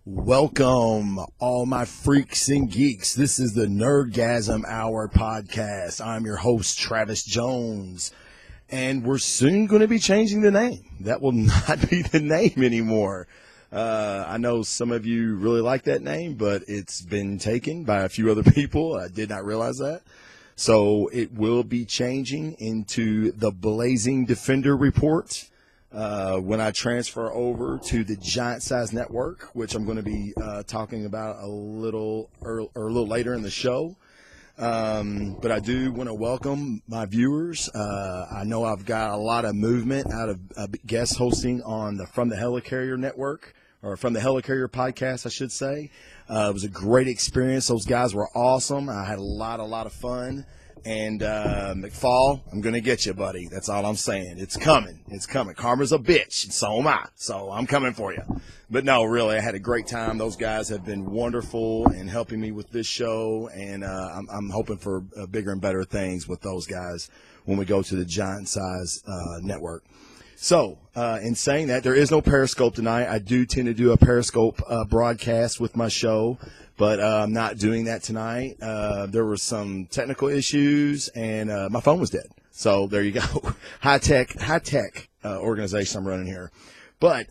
Welcome, all my freaks and geeks. This is the Nerdgazm Hour podcast. I'm your host, Travis Jones, and we're soon going to be changing the name. That will not be the name anymore. I know some of you really like that name, but it's been taken by a few other people. I did not realize that. So it will be changing into the Blazing Defender Report. When I transfer over to the Giant Size Network, which I'm going to be talking about a little later in the show. But I do want to welcome my viewers. I know I've got a lot of movement out of guest hosting on the From the Helicarrier Network, or From the Helicarrier podcast, I should say. It was a great experience. Those guys were awesome. I had a lot of fun. And McFall, I'm going to get you, buddy. That's all I'm saying. It's coming. It's coming. Karma's a bitch, and so am I. So I'm coming for you. But no, really, I had a great time. Those guys have been wonderful in helping me with this show, and I'm hoping for bigger and better things with those guys when we go to the Giant Size Network. So, in saying that, there is no Periscope tonight. I do tend to do a Periscope broadcast with my show, but I'm not doing that tonight. There were some technical issues, and my phone was dead. So there you go. high tech organization I'm running here. But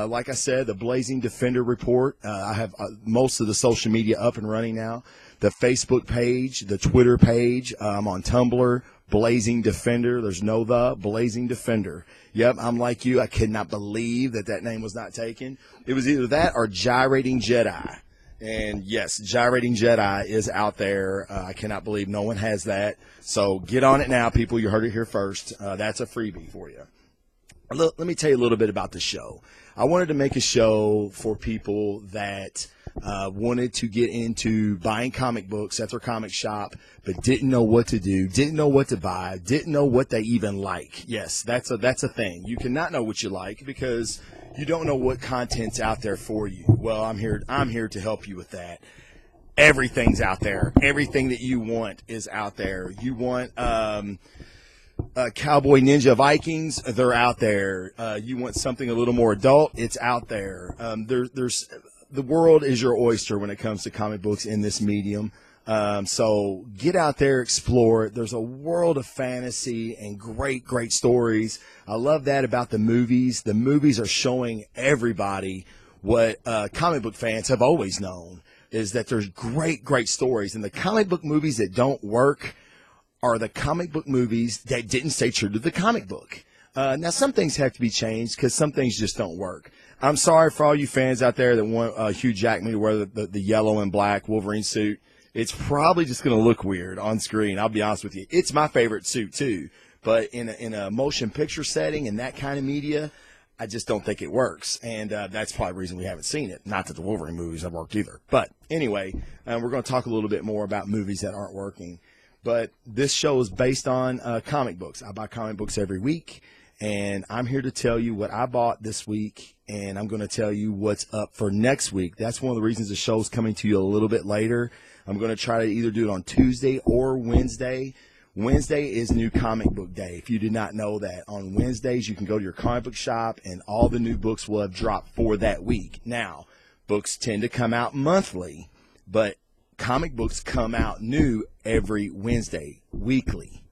like I said, the Blazing Defender Report, I have most of the social media up and running now. The Facebook page, the Twitter page, I'm on Tumblr, Blazing Defender. There's no Blazing Defender. Yep, I'm like you. I could not believe that name was not taken. It was either that or Gyrating Jedi. And yes, Gyrating Jedi is out there. I cannot believe no one has that. So get on it now, people. You heard it here first. That's a freebie for you. Let me tell you a little bit about the show. I wanted to make a show for people that wanted to get into buying comic books at their comic shop, but didn't know what to do, didn't know what to buy, didn't know what they even like. Yes, that's a thing. You cannot know what you like because you don't know what content's out there for you. Well, I'm here to help you with that. Everything's out there. Everything that you want is out there. You want Cowboy Ninja Vikings, they're out there. You want something a little more adult, it's out there. There's the world is your oyster when it comes to comic books in this medium. So get out there, explore it. There's a world of fantasy and great stories. I love that about the movies. The movies are showing everybody what comic book fans have always known, is that there's great stories. And the comic book movies that don't work are the comic book movies that didn't stay true to the comic book. Now, some things have to be changed because some things just don't work. I'm sorry for all you fans out there that want Hugh Jackman to wear the yellow and black Wolverine suit. It's probably just going to look weird on screen. I'll be honest with you. It's my favorite suit, too. But in a motion picture setting, in that kind of media, I just don't think it works. And that's probably the reason we haven't seen it. Not that the Wolverine movies have worked either. But anyway, we're going to talk a little bit more about movies that aren't working. But this show is based on comic books. I buy comic books every week. And I'm here to tell you what I bought this week, and I'm going to tell you what's up for next week. That's one of the reasons the show's coming to you a little bit later. I'm going to try to either do it on Tuesday or Wednesday. Wednesday is New Comic Book Day. If you did not know that, on Wednesdays you can go to your comic book shop, and all the new books will have dropped for that week. Now, books tend to come out monthly, but comic books come out new every Wednesday, weekly.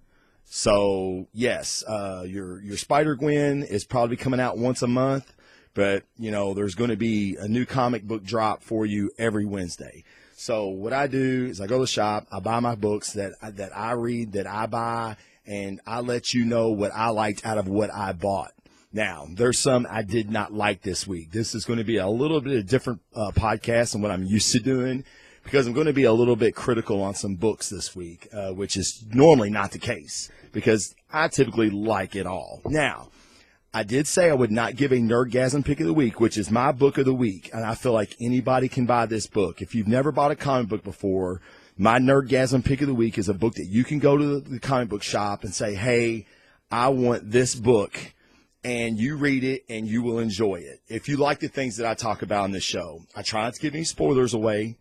So, yes, your Spider-Gwen is probably coming out once a month, but, there's going to be a new comic book drop for you every Wednesday. So what I do is I go to the shop, I buy my books that I read, that I buy, and I let you know what I liked out of what I bought. Now, there's some I did not like this week. This is going to be a little bit of different podcast than what I'm used to doing, because I'm going to be a little bit critical on some books this week, which is normally not the case, because I typically like it all. Now, I did say I would not give a Nerdgazm Pick of the Week, which is my book of the week, and I feel like anybody can buy this book. If you've never bought a comic book before, my Nerdgazm Pick of the Week is a book that you can go to the comic book shop and say, hey, I want this book, and you read it, and you will enjoy it. If you like the things that I talk about on this show, I try not to give any spoilers away.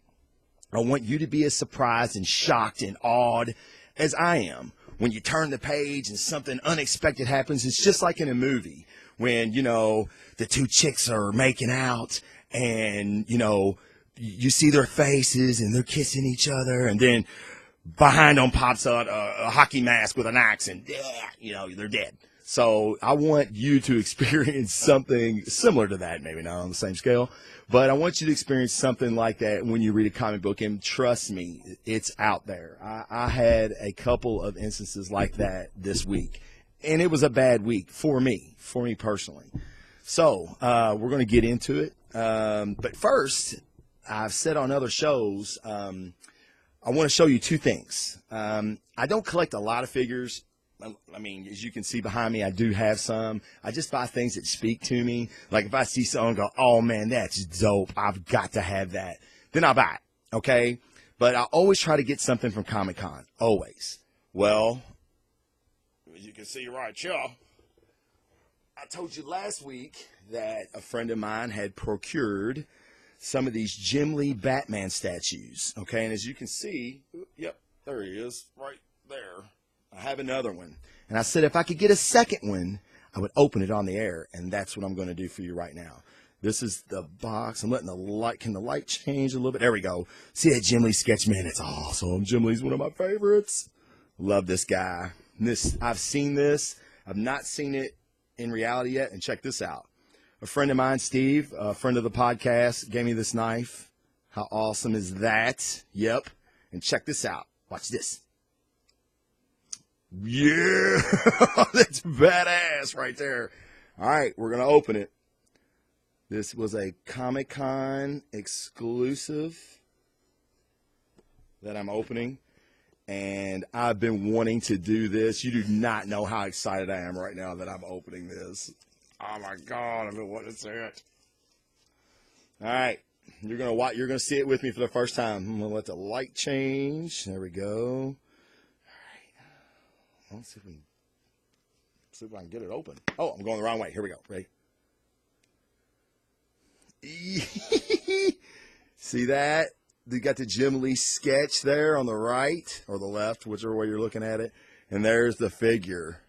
I want you to be as surprised and shocked and awed as I am. When you turn the page and something unexpected happens, it's just like in a movie when, the two chicks are making out and, you know, you see their faces and they're kissing each other, and then behind them pops out a hockey mask with an axe, and you know, they're dead. So I want you to experience something similar to that, maybe not on the same scale, but I want you to experience something like that when you read a comic book, and trust me, it's out there. I had a couple of instances like that this week, and it was a bad week for me personally. So we're going to get into it, but first, I've said on other shows, I want to show you two things. I don't collect a lot of figures. I mean, as you can see behind me, I do have some. I just buy things that speak to me. Like if I see someone and go, oh man, that's dope, I've got to have that, then I'll buy it, okay? But I always try to get something from Comic-Con, always. Well, as you can see right here, I told you last week that a friend of mine had procured some of these Jim Lee Batman statues, okay? And as you can see, yep, there he is, right there. I have another one. And I said if I could get a second one, I would open it on the air, and that's what I'm going to do for you right now. This is the box. I'm letting the light, can the light change a little bit? There we go. See that Jim Lee sketch, man? It's awesome. Jim Lee's one of my favorites. Love this guy. I've seen this. I've not seen it in reality yet, and check this out. A friend of mine, Steve, a friend of the podcast, gave me this knife. How awesome is that? Yep. And check this out. Watch this. Yeah, that's badass right there. All right, we're going to open it. This was a Comic-Con exclusive that I'm opening, and I've been wanting to do this. You do not know how excited I am right now that I'm opening this. Oh, my God, I've been wanting to see it. All right, you're gonna see it with me for the first time. I'm going to let the light change. There we go. Let's see if I can get it open. Oh, I'm going the wrong way. Here we go. Ready? See that? You got the Jim Lee sketch there on the right or the left, whichever way you're looking at it. And there's the figure.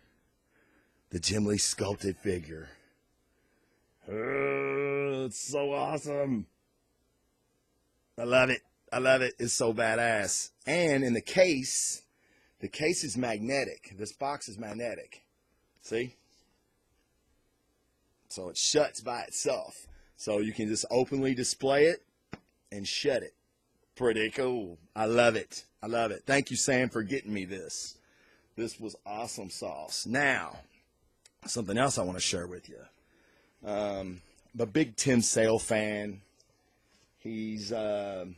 The Jim Lee sculpted figure. Oh, it's so awesome. I love it. I love it. It's so badass. And in the case is magnetic. This box is magnetic. See? So it shuts by itself. So you can just openly display it and shut it. Pretty cool. I love it. I love it. Thank you, Sam, for getting me this. This was awesome sauce. Now, something else I want to share with you. I'm a big Tim Sale fan. He's done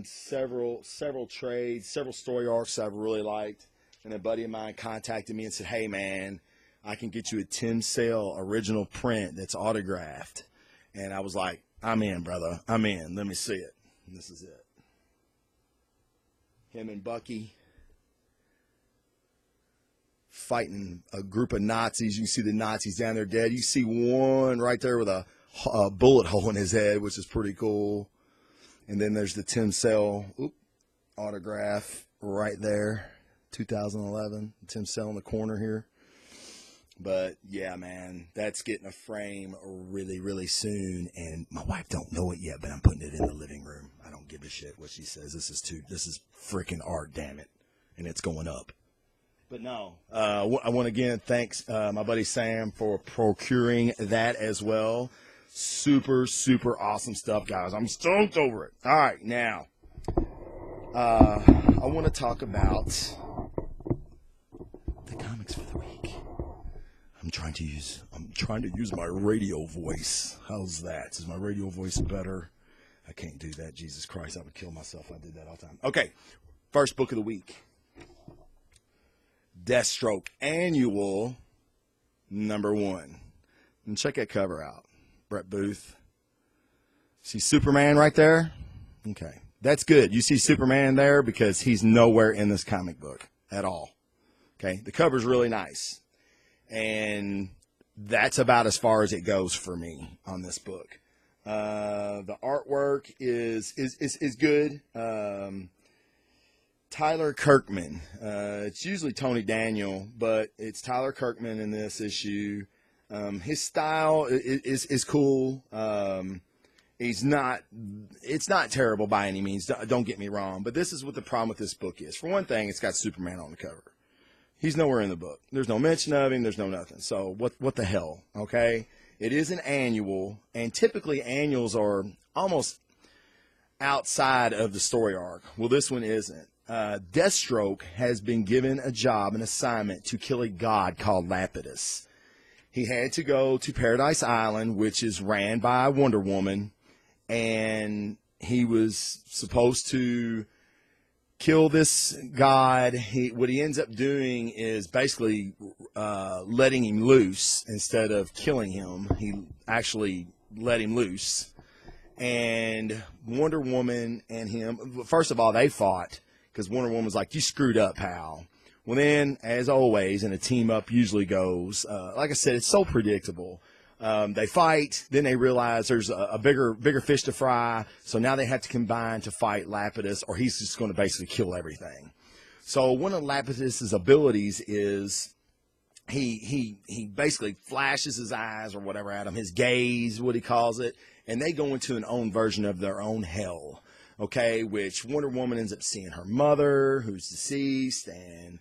several trades, several story arcs I've really liked. And a buddy of mine contacted me and said, hey, man, I can get you a Tim Sale original print that's autographed. And I was like, I'm in, brother. I'm in. Let me see it. And this is it. Him and Bucky fighting a group of Nazis. You see the Nazis down there dead. You see one right there with a bullet hole in his head, which is pretty cool. And then there's the Tim Sale autograph right there, 2011. Tim Sale in the corner here. But, yeah, man, that's getting a frame really, really soon. And my wife don't know it yet, but I'm putting it in the living room. I don't give a shit what she says. This is freaking art, damn it. And it's going up. But, no, I want to, again, thanks my buddy Sam for procuring that as well. Super, super awesome stuff, guys. I'm stoked over it. All right, now, I want to talk about the comics for the week. I'm trying to use my radio voice. How's that? Is my radio voice better? I can't do that. Jesus Christ, I would kill myself if I did that all the time. Okay, first book of the week. Deathstroke Annual #1. And check that cover out. Brett Booth. See Superman right there? Okay. That's good. You see Superman there because he's nowhere in this comic book at all. Okay. The cover's really nice. And that's about as far as it goes for me on this book. The artwork is good. Tyler Kirkman. It's usually Tony Daniel, but it's Tyler Kirkman in this issue. His style is cool. He's not, it's not terrible by any means. Don't get me wrong. But this is what the problem with this book is. For one thing, it's got Superman on the cover. He's nowhere in the book. There's no mention of him. There's no nothing. So what the hell? Okay. It is an annual, and typically annuals are almost outside of the story arc. Well, this one isn't. Deathstroke has been given a job, an assignment to kill a god called Lapidus. He had to go to Paradise Island, which is ran by Wonder Woman, and he was supposed to kill this god. What he ends up doing is basically letting him loose instead of killing him. He actually let him loose. And Wonder Woman and him, first of all, they fought because Wonder Woman's like, you screwed up, pal. Well, then, as always, and a team-up usually goes, like I said, it's so predictable. They fight, then they realize there's a bigger fish to fry, so now they have to combine to fight Lapidus, or he's just going to basically kill everything. So one of Lapidus's abilities is he basically flashes his eyes or whatever at him, his gaze, what he calls it, and they go into an own version of their own hell, okay, which Wonder Woman ends up seeing her mother, who's deceased, and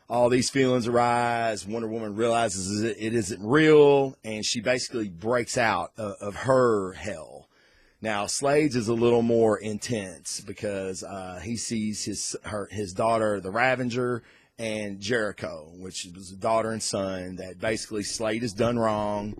all these feelings arise. Wonder Woman realizes it isn't real, and she basically breaks out of her hell. Now, Slade's is a little more intense because he sees his daughter, the Ravenger, and Jericho, which was a daughter and son that basically Slade has done wrong.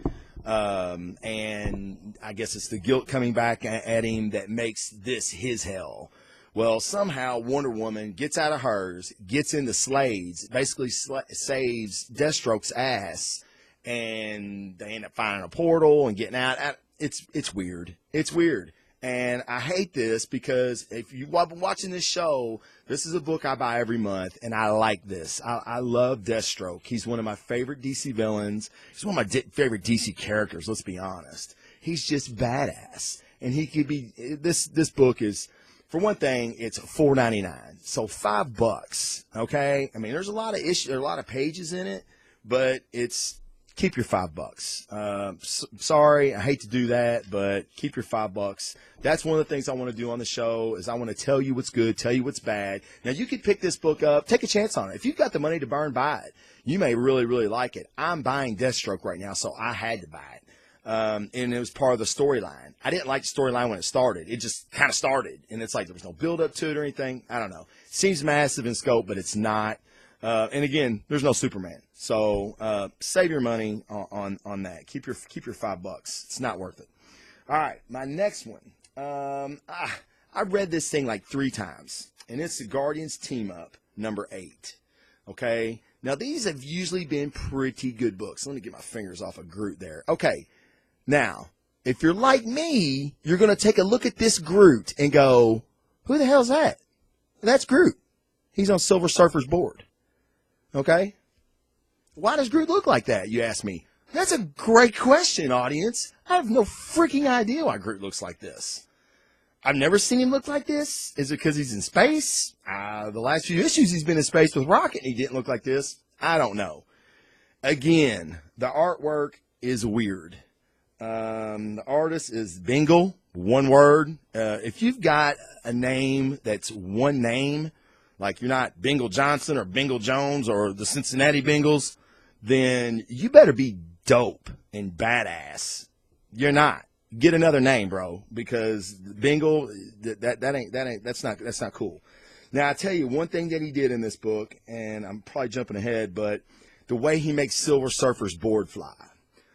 And I guess it's the guilt coming back at him that makes this his hell. Well, somehow Wonder Woman gets out of hers, gets into Slade's, basically saves Deathstroke's ass, and they end up finding a portal and getting out. It's weird. It's weird. And I hate this because if you've been watching this show, this is a book I buy every month, and I like this. I love Deathstroke. He's one of my favorite DC villains. He's one of my favorite DC characters, let's be honest. He's just badass. And he could be, this book is, for one thing, it's $4.99, so $5. Okay, I mean, there's a lot of a lot of pages in it, but keep your $5. Sorry, I hate to do that, but keep your $5. That's one of the things I want to do on the show is I want to tell you what's good, tell you what's bad. Now you could pick this book up, take a chance on it. If you've got the money to burn, buy it. You may really, really like it. I'm buying Deathstroke right now, so I had to buy it. And it was part of the storyline. I didn't like the storyline when it started. It just kind of started, and it's like there was no build up to it or anything. I don't know. Seems massive in scope, but it's not. And again, there's no Superman, so save your money on that. Keep your $5. It's not worth it. All right, my next one. I read this thing like 3 times, and it's the Guardians Team Up number 8. Okay, now these have usually been pretty good books. Let me get my fingers off of Groot there. Okay. Now, if you're like me, you're going to take a look at this Groot and go, who the hell's that? That's Groot. He's on Silver Surfer's board. Okay? Why does Groot look like that, you ask me? That's a great question, audience. I have no freaking idea why Groot looks like this. I've never seen him look like this. Is it because he's in space? The last few issues he's been in space with Rocket and he didn't look like this. I don't know. Again, the artwork is weird. The artist is Bingle, one word. If you've got a name that's one name, like you're not Bingle Johnson or Bingle Jones or the Cincinnati Bengals, then you better be dope and badass. You're not. Get another name, bro, because Bingle, that's not cool. Now I tell you one thing that he did in this book, and I'm probably jumping ahead, but the way he makes Silver Surfer's board fly.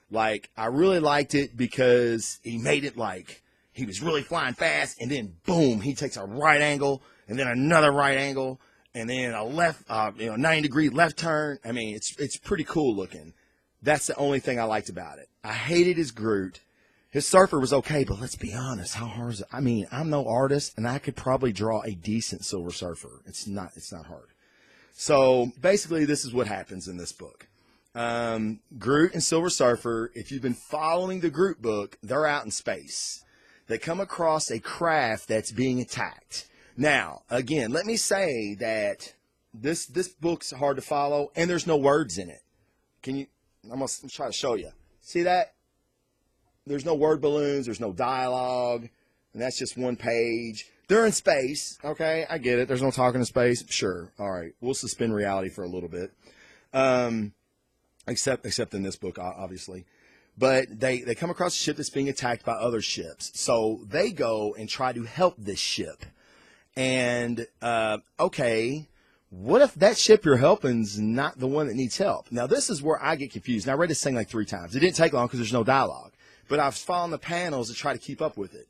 Like, I really liked it because he made it like he was really flying fast, and then boom, he takes a right angle, and then another right angle, and then a left, 90-degree left turn. I mean, it's pretty cool looking. That's the only thing I liked about it. I hated his Groot. His Surfer was okay, but let's be honest, how hard is it? I mean, I'm no artist, and I could probably draw a decent Silver Surfer. It's not hard. So basically, this is what happens in this book. Groot and Silver Surfer, if you've been following the Groot book, they're out in space. They come across a craft that's being attacked. Now, again, let me say that this book's hard to follow, and there's no words in it. I'm going to try to show you. See that? There's no word balloons. There's no dialogue. And that's just one page. They're in space. Okay, I get it. There's no talking in space. Sure. All right. We'll suspend reality for a little bit. Except in this book, obviously. But they come across a ship that's being attacked by other ships. So they go and try to help this ship. And, okay, what if that ship you're helping's not the one that needs help? Now, this is where I get confused. And I read this thing like 3 times. It didn't take long because there's no dialogue. But I was following the panels to try to keep up with it.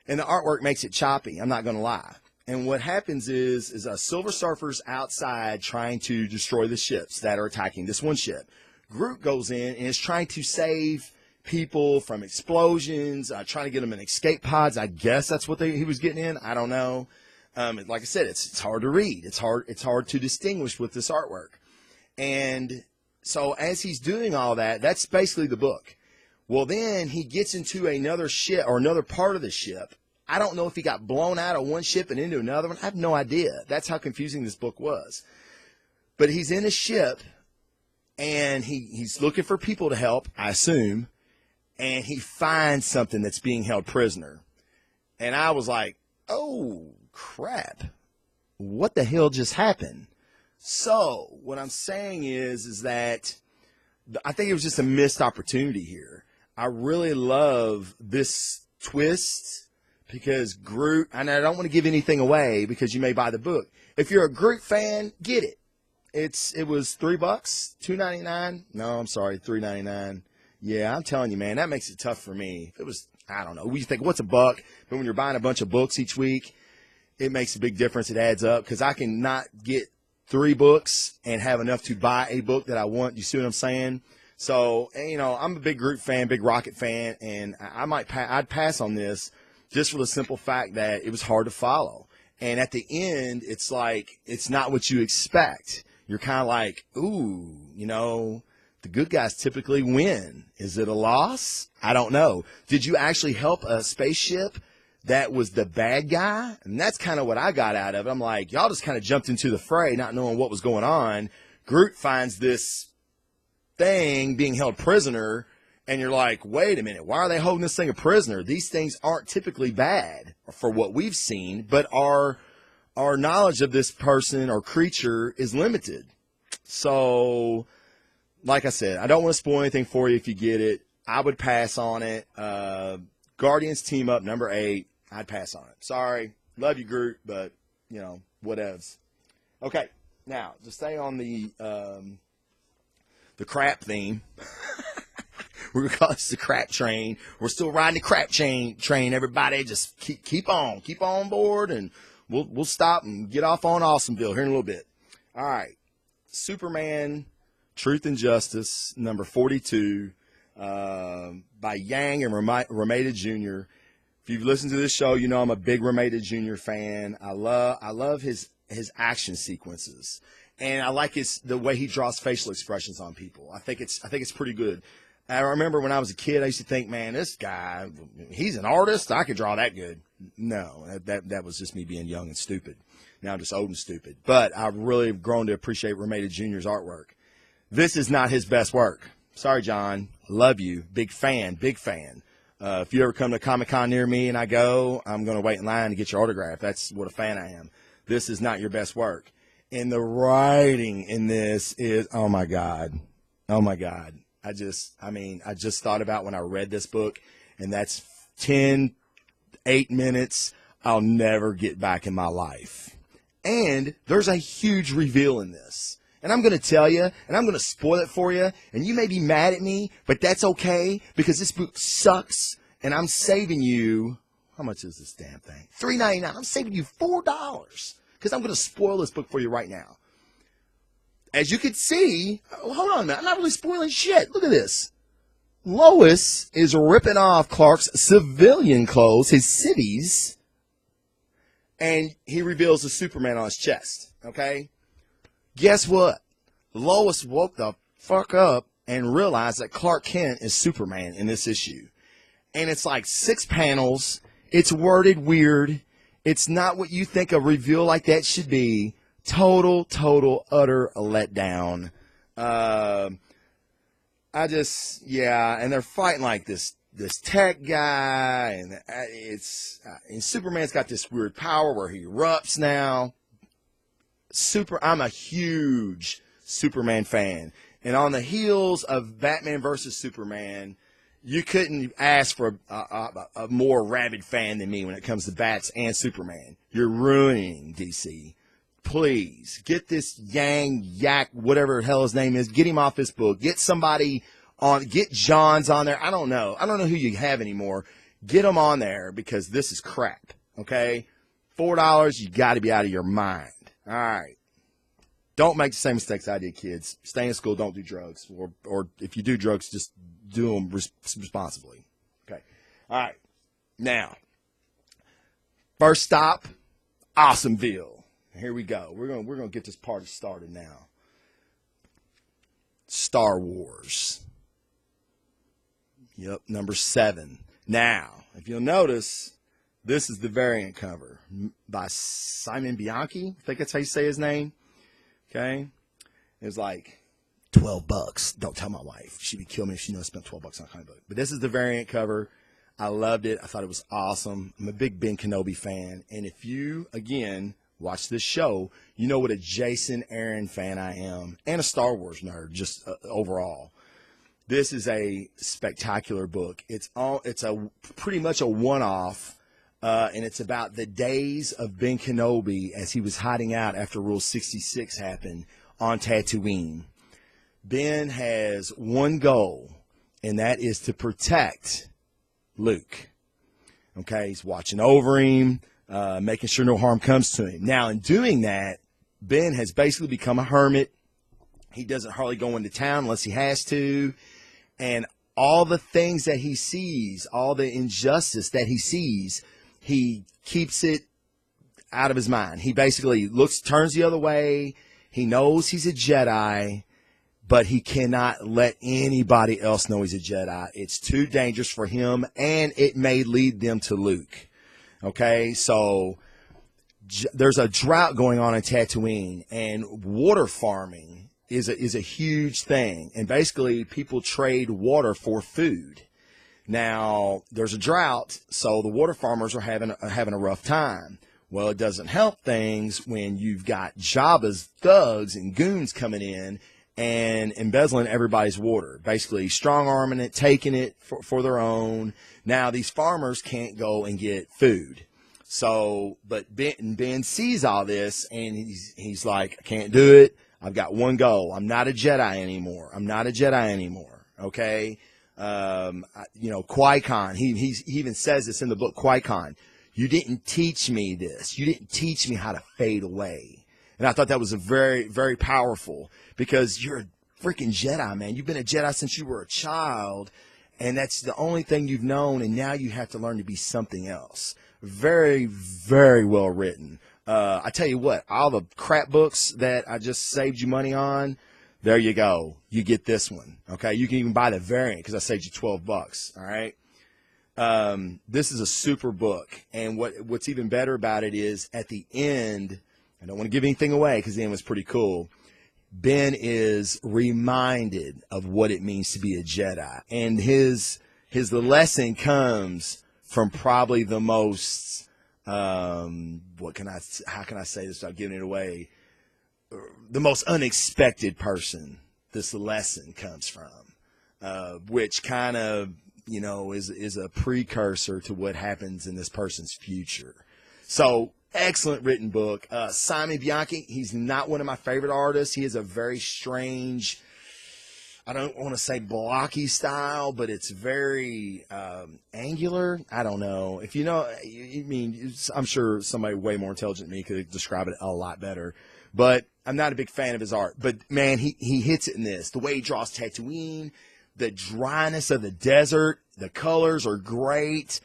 And the artwork makes it choppy. I'm not going to lie. And what happens is Silver Surfer's outside trying to destroy the ships that are attacking this one ship. Groot goes in and is trying to save people from explosions, trying to get them in escape pods. I guess that's what he was getting in. I don't know. Like I said, it's hard to read. It's hard to distinguish with this artwork. And so as he's doing all that, that's basically the book. Well, then he gets into another ship or another part of the ship. I don't know if he got blown out of one ship and into another one. I have no idea. That's how confusing this book was. But he's in a ship, and he's looking for people to help, I assume, and he finds something that's being held prisoner. And I was like, oh, crap. What the hell just happened? So what I'm saying is that I think it was just a missed opportunity here. I really love this twist. Because Groot, and I don't want to give anything away because you may buy the book. If you're a Groot fan, get it. It was $3, $2.99. No, I'm sorry, $3.99. Yeah, I'm telling you, man, that makes it tough for me. If it was, I don't know. We think, what's $1? But when you're buying a bunch of books each week, it makes a big difference. It adds up because I can not get 3 books and have enough to buy a book that I want. You see what I'm saying? So, I'm a big Groot fan, big Rocket fan, and I'd pass on this. Just for the simple fact that it was hard to follow. And at the end, it's like, it's not what you expect. You're kind of like, ooh, the good guys typically win. Is it a loss? I don't know. Did you actually help a spaceship that was the bad guy? And that's kind of what I got out of it. I'm like, y'all just kind of jumped into the fray, not knowing what was going on. Groot finds this thing being held prisoner. And you're like, wait a minute, why are they holding this thing a prisoner? These things aren't typically bad for what we've seen, but our knowledge of this person or creature is limited. So, like I said, I don't want to spoil anything for you if you get it. I would pass on it. Guardians Team Up, number 8. I'd pass on it. Sorry. Love you, Groot, but, whatevs. Okay, now, to stay on the crap theme. We're going to call this the crap train. We're still riding the crap train, everybody. Just keep on board, and we'll stop and get off on Awesomeville here in a little bit. All right. Superman, Truth and Justice, number 42, by Yang and Romita Jr. If you've listened to this show, you know I'm a big Romita Jr. fan. I love his action sequences, and I like the way he draws facial expressions on people. I think it's pretty good. I remember when I was a kid, I used to think, man, this guy, he's an artist. I could draw that good. No, that was just me being young and stupid. Now I'm just old and stupid. But I've really grown to appreciate Romita Jr.'s artwork. This is not his best work. Sorry, John. I love you. Big fan, big fan. If you ever come to Comic-Con near me and I go, I'm going to wait in line to get your autograph. That's what a fan I am. This is not your best work. And the writing in this is, oh, my God. Oh, my God. I just thought about when I read this book, and that's 8 minutes I'll never get back in my life. And there's a huge reveal in this. And I'm going to tell you, and I'm going to spoil it for you, and you may be mad at me, but that's okay, because this book sucks, and I'm saving you, how much is this damn thing? $3.99. I'm saving you $4, because I'm going to spoil this book for you right now. As you can see, hold on a minute, I'm not really spoiling shit. Look at this. Lois is ripping off Clark's civilian clothes, his civvies, and he reveals the Superman on his chest, okay? Guess what? Lois woke the fuck up and realized that Clark Kent is Superman in this issue. And it's like 6 panels. It's worded weird. It's not what you think a reveal like that should be. Total, utter letdown. And they're fighting like this this tech guy, and and Superman's got this weird power where he erupts now. I'm a huge Superman fan, and on the heels of Batman versus Superman, you couldn't ask for a more rabid fan than me when it comes to Bats and Superman. You're ruining DC. Please get this Yak, whatever the hell his name is, get him off this book. Get somebody on, get Johns on there. I don't know who you have anymore. Get them on there because this is crap. Okay, $4. You got to be out of your mind. All right. Don't make the same mistakes I did, kids. Stay in school. Don't do drugs, or if you do drugs, just do them responsibly. Okay. All right. Now, first stop, Awesomeville. Here we go. We're gonna get this party started now. Star Wars. Yep, number 7. Now, if you'll notice, this is the variant cover by Simon Bianchi. I think that's how you say his name. Okay, it was like $12. Don't tell my wife; she'd be killing me if she knows I spent $12 on a comic book. But this is the variant cover. I loved it. I thought it was awesome. I'm a big Ben Kenobi fan, and if you again watch this show, you know what a Jason Aaron fan I am, and a Star Wars nerd, just overall. This is a spectacular book. It's a pretty much a one-off, and it's about the days of Ben Kenobi as he was hiding out after Rule 66 happened on Tatooine. Ben has one goal, and that is to protect Luke. Okay, he's watching over him, making sure no harm comes to him. Now, in doing that, Ben has basically become a hermit. He doesn't hardly go into town unless he has to. And all the things that he sees, all the injustice that he sees, he keeps it out of his mind. He basically turns the other way. He knows he's a Jedi, but he cannot let anybody else know he's a Jedi. It's too dangerous for him, and it may lead them to Luke. Okay, so there's a drought going on in Tatooine, and water farming is a huge thing. And basically, people trade water for food. Now, there's a drought, so the water farmers are having a rough time. Well, it doesn't help things when you've got Jabba's thugs and goons coming in and embezzling everybody's water, basically strong-arming it, taking it for their own. Now, these farmers can't go and get food. So, but Ben sees all this, and he's like, I can't do it. I've got one goal. I'm not a Jedi anymore. Okay? Qui-Gon, he even says this in the book, Qui-Gon, you didn't teach me this. You didn't teach me how to fade away. And I thought that was a very, very powerful, because you're a freaking Jedi, man. You've been a Jedi since you were a child, and that's the only thing you've known, and now you have to learn to be something else. Very, very well written. I tell you what, all the crap books that I just saved you money on, there you go. You get this one. Okay, you can even buy the variant because I saved you $12. All right. This is a super book, and what's even better about it is at the end. I don't want to give anything away because the end was pretty cool. Ben is reminded of what it means to be a Jedi, and the lesson comes from probably the most how can I say this without giving it away? The most unexpected person this lesson comes from, which kind of is a precursor to what happens in this person's future. So excellent written book. Simon Bianchi, he's not one of my favorite artists. He has a very strange, I don't want to say blocky style, but it's very angular. I don't know. If you know, I'm sure somebody way more intelligent than me could describe it a lot better. But I'm not a big fan of his art. But, man, he hits it in this. The way he draws Tatooine, the dryness of the desert, the colors are great.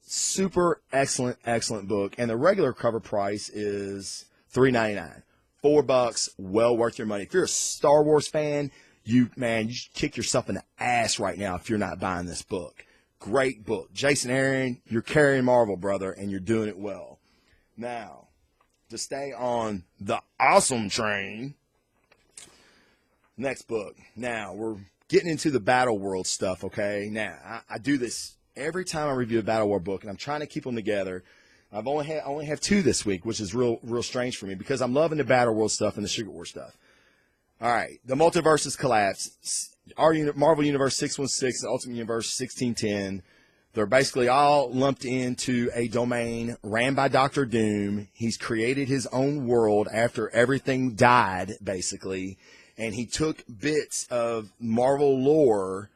Super excellent book. And the regular cover price is $3.99. $4, well worth your money. If you're a Star Wars fan, you should kick yourself in the ass right now if you're not buying this book. Great book. Jason Aaron, you're carrying Marvel, brother, and you're doing it well. Now, to stay on the awesome train, next book. Now, we're getting into the Battle World stuff, okay? Now, I do this every time I review a Battle World book, and I'm trying to keep them together. I only have 2 this week, which is real strange for me because I'm loving the Battle World stuff and the Secret War stuff. All right, the multiverses collapse. Our Marvel Universe 616, the Ultimate Universe 1610. They're basically all lumped into a domain ran by Dr. Doom. He's created his own world after everything died, basically, and he took bits of Marvel lore,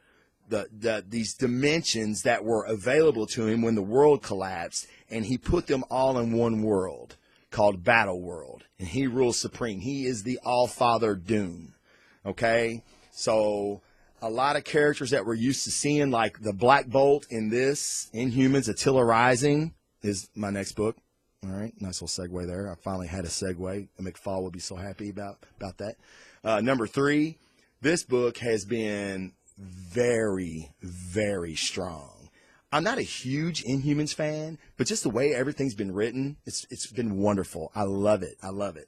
these dimensions that were available to him when the world collapsed, and he put them all in one world called Battle World, and he rules supreme. He is the All-Father Doom, okay? So a lot of characters that we're used to seeing, like the Black Bolt in this, Inhumans, Attila Rising, is my next book. All right, nice little segue there. I finally had a segue. McFall would be so happy about that. Number 3, this book has been very, very strong. I'm not a huge Inhumans fan, but just the way everything's been written, it's been wonderful. I love it.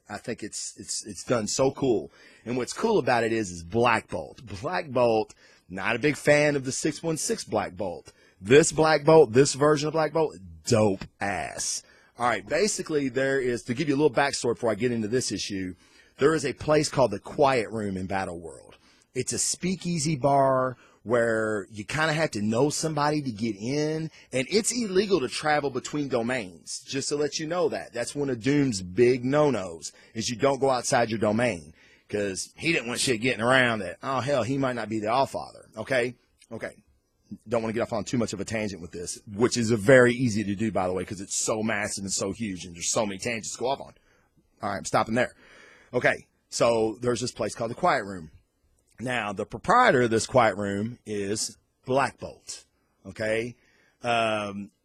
I think it's done so cool. And what's cool about it is Black Bolt. Black Bolt, not a big fan of the 616 Black Bolt. This Black Bolt, this version of Black Bolt, dope ass. All right, basically there is, to give you a little backstory before I get into this issue, there is a place called the Quiet Room in Battle World. It's a speakeasy bar where you kind of have to know somebody to get in, and it's illegal to travel between domains, just to let you know that. That's one of Doom's big no-nos, is you don't go outside your domain, because he didn't want shit getting around that. Oh, hell, he might not be the Allfather, okay? Okay. Don't want to get off on too much of a tangent with this, which is very easy to do, by the way, because it's so massive and so huge, and there's so many tangents to go off on. All right, I'm stopping there. Okay, so there's this place called the Quiet Room. Now, the proprietor of this Quiet Room is Black Bolt, okay?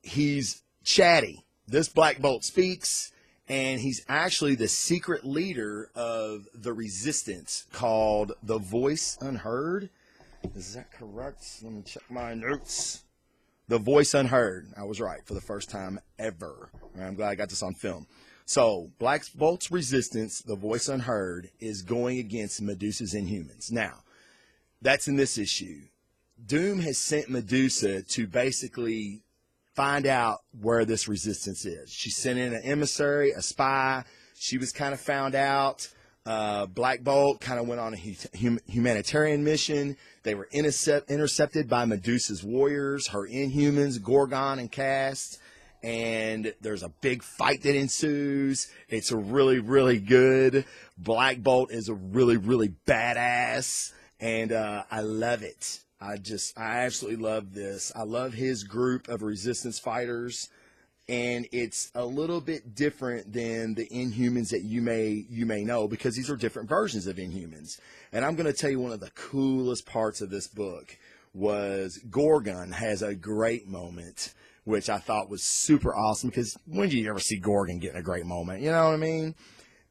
He's chatty. This Black Bolt speaks, and he's actually the secret leader of the resistance called the Voice Unheard. Is that correct? Let me check my notes. The Voice Unheard. I was right for the first time ever. I'm glad I got this on film. So, Black Bolt's resistance, the Voice Unheard, is going against Medusa's Inhumans. Now, that's in this issue. Doom has sent Medusa to basically find out where this resistance is. She sent in an emissary, a spy. She was kind of found out. Black Bolt kind of went on a humanitarian mission. They were intercepted by Medusa's warriors, her Inhumans, Gorgon and Cast. And there's a big fight that ensues. It's a really, really good. Black Bolt is a really, really badass. And I love it. I absolutely love this. I love his group of resistance fighters. And it's a little bit different than the Inhumans that you may know, because these are different versions of Inhumans. And I'm going to tell you one of the coolest parts of this book was Gorgon has a great moment, which I thought was super awesome, because when do you ever see Gorgon getting a great moment? You know what I mean?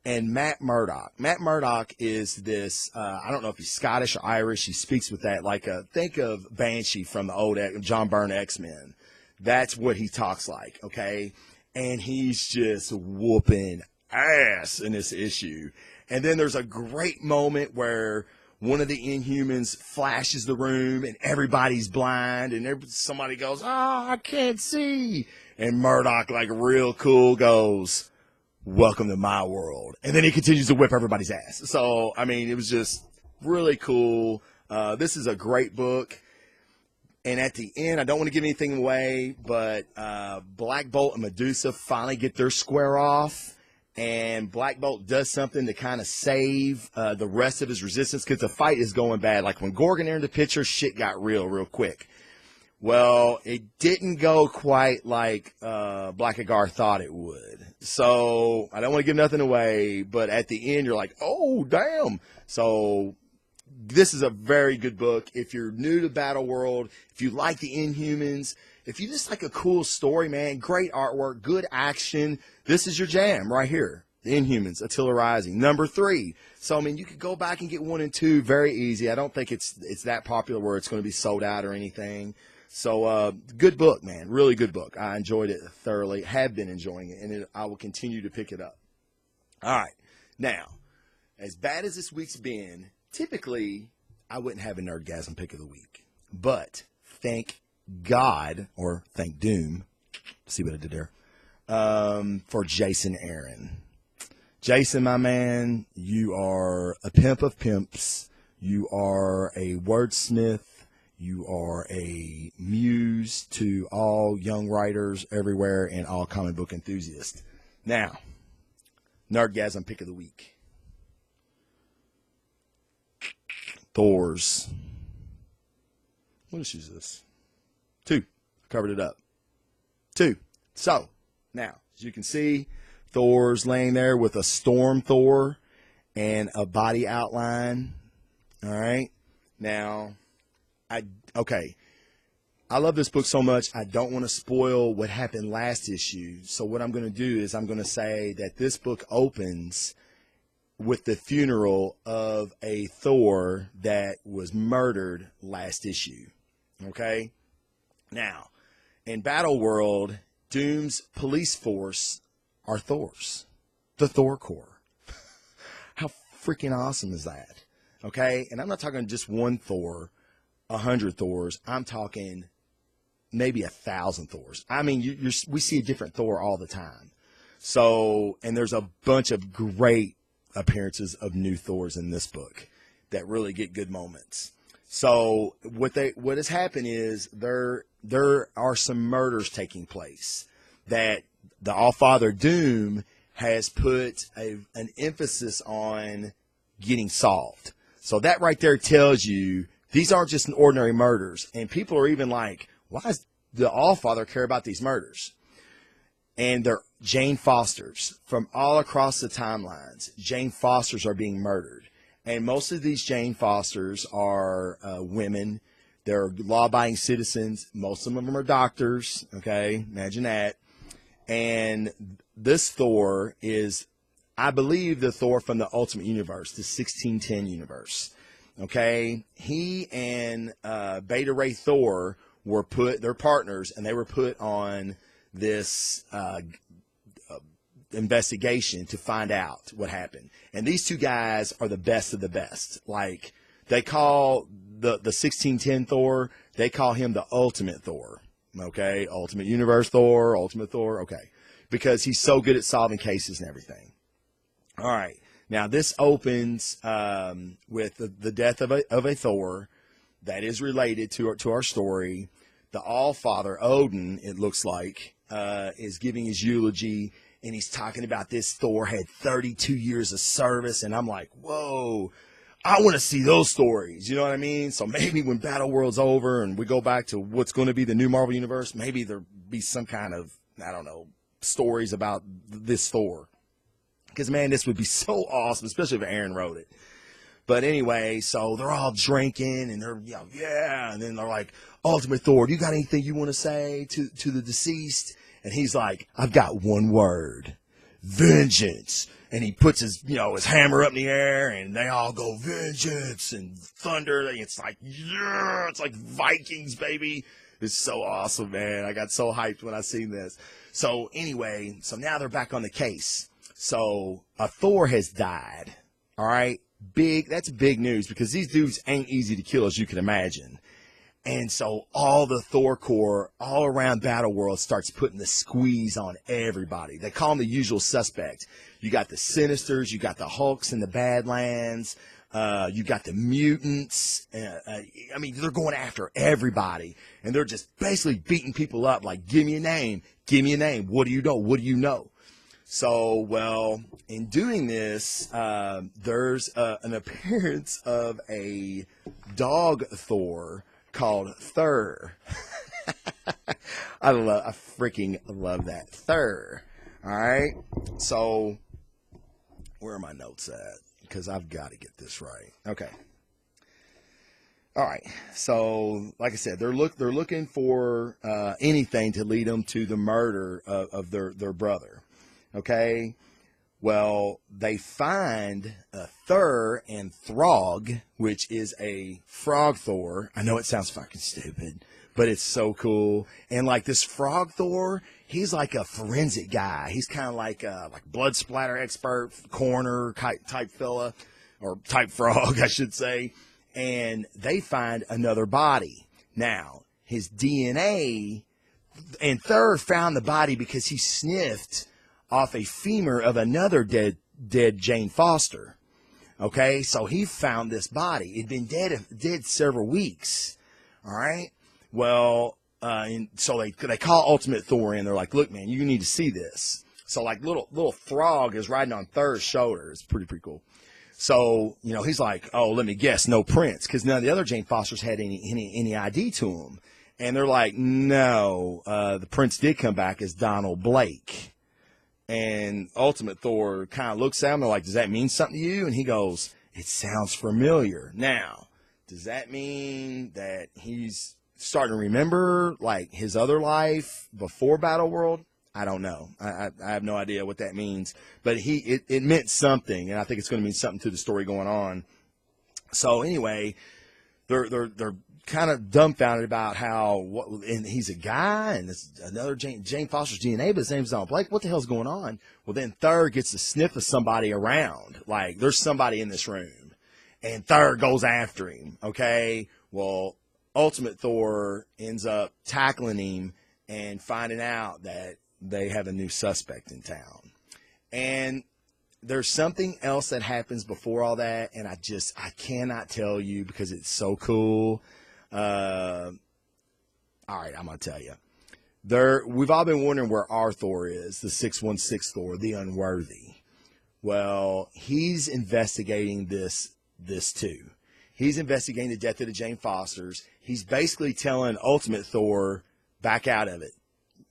And Matt Murdock. Matt Murdock is this, I don't know if he's Scottish or Irish. He speaks with that, like think of Banshee from the old John Byrne X-Men. That's what he talks like, okay? And he's just whooping ass in this issue. And then there's a great moment where one of the Inhumans flashes the room and everybody's blind, and somebody goes, "Oh, I can't see." And Murdock, like real cool, goes, "Welcome to my world." And then he continues to whip everybody's ass. So, I mean, it was just really cool. This is a great book. And at the end, I don't want to give anything away, but Black Bolt and Medusa finally get their square off. And Black Bolt does something to kind of save the rest of his resistance, because the fight is going bad. Like when Gorgon entered the picture, shit got real quick. Well, it didn't go quite like Blackagar thought it would. So I don't want to give nothing away, but at the end, you're like, oh, damn. So this is a very good book. If you're new to Battle World, if you like the Inhumans, if you just like a cool story, man, great artwork, good action, this is your jam right here. The Inhumans, Attila Rising, number 3. So, I mean, you could go back and get 1 and 2 very easy. I don't think it's that popular where it's going to be sold out or anything. So, good book, man. Really good book. I enjoyed it thoroughly, have been enjoying it, and I will continue to pick it up. All right. Now, as bad as this week's been, typically I wouldn't have a Nerdgazm pick of the week. But thank God, or thank Doom, see what I did there, for Jason Aaron. Jason, my man, you are a pimp of pimps. You are a wordsmith. You are a muse to all young writers everywhere and all comic book enthusiasts. Now, Nerdgazm pick of the week. Thor's. What issue is this? 2. I covered it up. 2. So, now, as you can see, Thor's laying there with a Storm Thor and a body outline. All right. Now, I love this book so much, I don't want to spoil what happened last issue. So what I'm going to do is I'm going to say that this book opens with the funeral of a Thor that was murdered last issue. Okay? Now, in Battle World, Doom's police force are Thors. The Thor Corps. How freaking awesome is that? Okay? And I'm not talking just one Thor, 100 Thors. I'm talking maybe 1,000 Thors. I mean, we see a different Thor all the time. So, and there's a bunch of great appearances of new Thors in this book that really get good moments. So what has happened is there are some murders taking place that the All-Father Doom has put an emphasis on getting solved. So that right there tells you these aren't just ordinary murders. And people are even like, why does the All-Father care about these murders? And they're Jane Fosters from all across the timelines. Jane Fosters are being murdered. And most of these Jane Fosters are women. They're law-abiding citizens. Most of them are doctors. Okay, imagine that. And this Thor is, I believe, the Thor from the Ultimate Universe, the 1610 universe. Okay, he and Beta Ray Thor they're partners, and they were put on this investigation to find out what happened. And these two guys are the best of the best. Like, they call the 1610 Thor, they call him the Ultimate Thor. Okay, Ultimate Universe Thor, Ultimate Thor, okay. Because he's so good at solving cases and everything. All right, now this opens with the death of a Thor that is related to our story. The All-Father, Odin, it looks like, is giving his eulogy, and he's talking about this Thor had 32 years of service, and I'm like, whoa, I want to see those stories, you know what I mean? So maybe when Battle World's over and we go back to what's going to be the new Marvel Universe, maybe there'll be some kind of, I don't know, stories about this Thor. Because, man, this would be so awesome, especially if Aaron wrote it. But anyway, so they're all drinking, and they're, yeah, and then they're like, Ultimate Thor, do you got anything you want to say to the deceased? And he's like, I've got one word, vengeance. And he puts his hammer up in the air, and they all go, vengeance, and thunder. It's like, yeah, it's like Vikings, baby. It's so awesome, man. I got so hyped when I seen this. So anyway, so now they're back on the case. So a Thor has died, all right? That's big news, because these dudes ain't easy to kill, as you can imagine. And so all the Thor Corps all around Battle World starts putting the squeeze on everybody. They call them the usual suspects. You got the Sinisters, you got the Hulks and the Badlands, you got the mutants. I mean, they're going after everybody, and they're just basically beating people up like, give me a name, give me a name. What do you know? What do you know? So, well, in doing this, there's an appearance of a dog Thor called Thor. I freaking love that. Thor. All right. So, where are my notes at? Because I've got to get this right. Okay. All right. So, like I said, they're looking for anything to lead them to the murder of their brother. Okay. Well, they find Thur and Throg, which is a frog Thor. I know it sounds fucking stupid, but it's so cool. And like this frog Thor, he's like a forensic guy. He's kind of like blood splatter expert, coroner type fella, or type frog, I should say. and they find another body. Now, his DNA, and Thor found the body because he sniffed off a femur of another dead Jane Foster. Okay, so he found this body. It'd been dead several weeks. All right. Well, and so they call Ultimate Thor in. They're like, look, man, you need to see this. So like little Frog is riding on Thor's shoulder. It's pretty cool. So, you know, he's like, oh, let me guess, no prints, because none of the other Jane Fosters had any ID to them. And they're like, no, the prints did come back as Donald Blake. And Ultimate Thor kind of looks at him. They're like, does that mean something to you? And he goes, it sounds familiar. Now, does that mean that he's starting to remember, like, his other life before Battle World? I don't know. I have no idea what that means. But it meant something, and I think it's going to mean something to the story going on. So anyway, they're kind of dumbfounded about and he's a guy, and it's another Jane Foster's DNA, but his name's Donald Blake. What the hell's going on? Well, then Thor gets a sniff of somebody around. Like, there's somebody in this room. And Thor goes after him, okay? Well, Ultimate Thor ends up tackling him and finding out that they have a new suspect in town. And there's something else that happens before all that, and I cannot tell you because it's so cool. All right, I'm going to tell you. We've all been wondering where our Thor is, the 616 Thor, the Unworthy. Well, he's investigating this too. He's investigating the death of the Jane Fosters. He's basically telling Ultimate Thor, back out of it.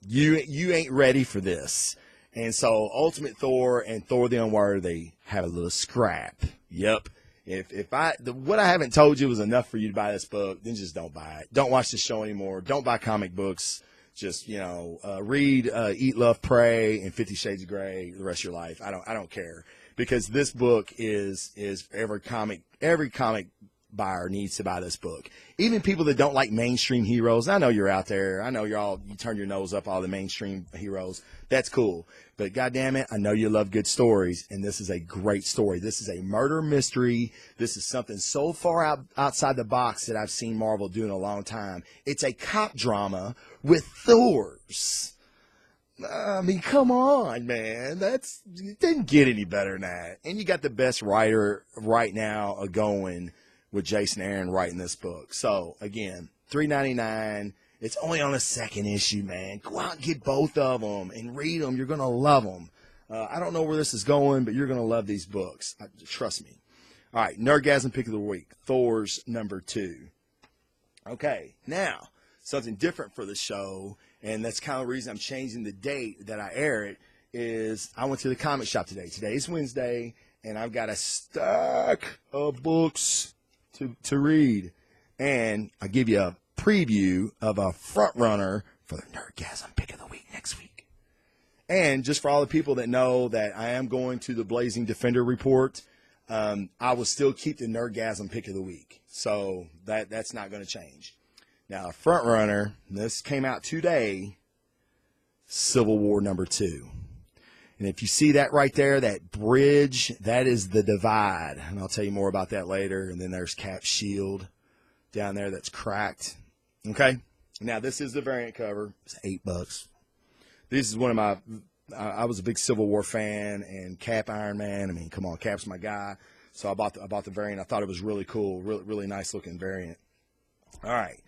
You ain't ready for this. And so Ultimate Thor and Thor the Unworthy have a little scrap. Yep. What I haven't told you was enough for you to buy this book, then just don't buy it. Don't watch the show anymore. Don't buy comic books. Just, read Eat, Love, Pray and 50 Shades of Grey the rest of your life. I don't care, because this book is every comic buyer needs to buy this book. Even people that don't like mainstream heroes. I know you're out there. I know you turn your nose up all the mainstream heroes. That's cool. But goddamn it, I know you love good stories, and this is a great story. This is a murder mystery. This is something so far outside the box that I've seen Marvel do in a long time. It's a cop drama with Thors. I mean, come on, man. It didn't get any better than that. And you got the best writer right now going with Jason Aaron writing this book. So, again, $3.99. It's only on the second issue, man. Go out and get both of them and read them. You're going to love them. I don't know where this is going, but you're going to love these books. Trust me. All right, Nerdgazm Pick of the Week, Thor's number 2. Okay, now, something different for the show, and that's kind of the reason I'm changing the date that I air it, is I went to the comic shop today. Today's Wednesday, and I've got a stack of books to read. And I'll give you a preview of a front runner for the Nerdgazm Pick of the Week next week. And just for all the people that know that I am going to the Blazing Defender report, I will still keep the Nerdgazm Pick of the Week. So that's not going to change. Now, front runner, this came out today, Civil War number 2. And if you see that right there, that bridge, that is the Divide. And I'll tell you more about that later. And then there's Cap's shield down there that's cracked. Okay? Now, this is the variant cover. It's $8. This is one of my, I was a big Civil War fan, and Cap Iron Man. I mean, come on, Cap's my guy. So I bought the variant. I thought it was really cool, really nice looking variant. All right.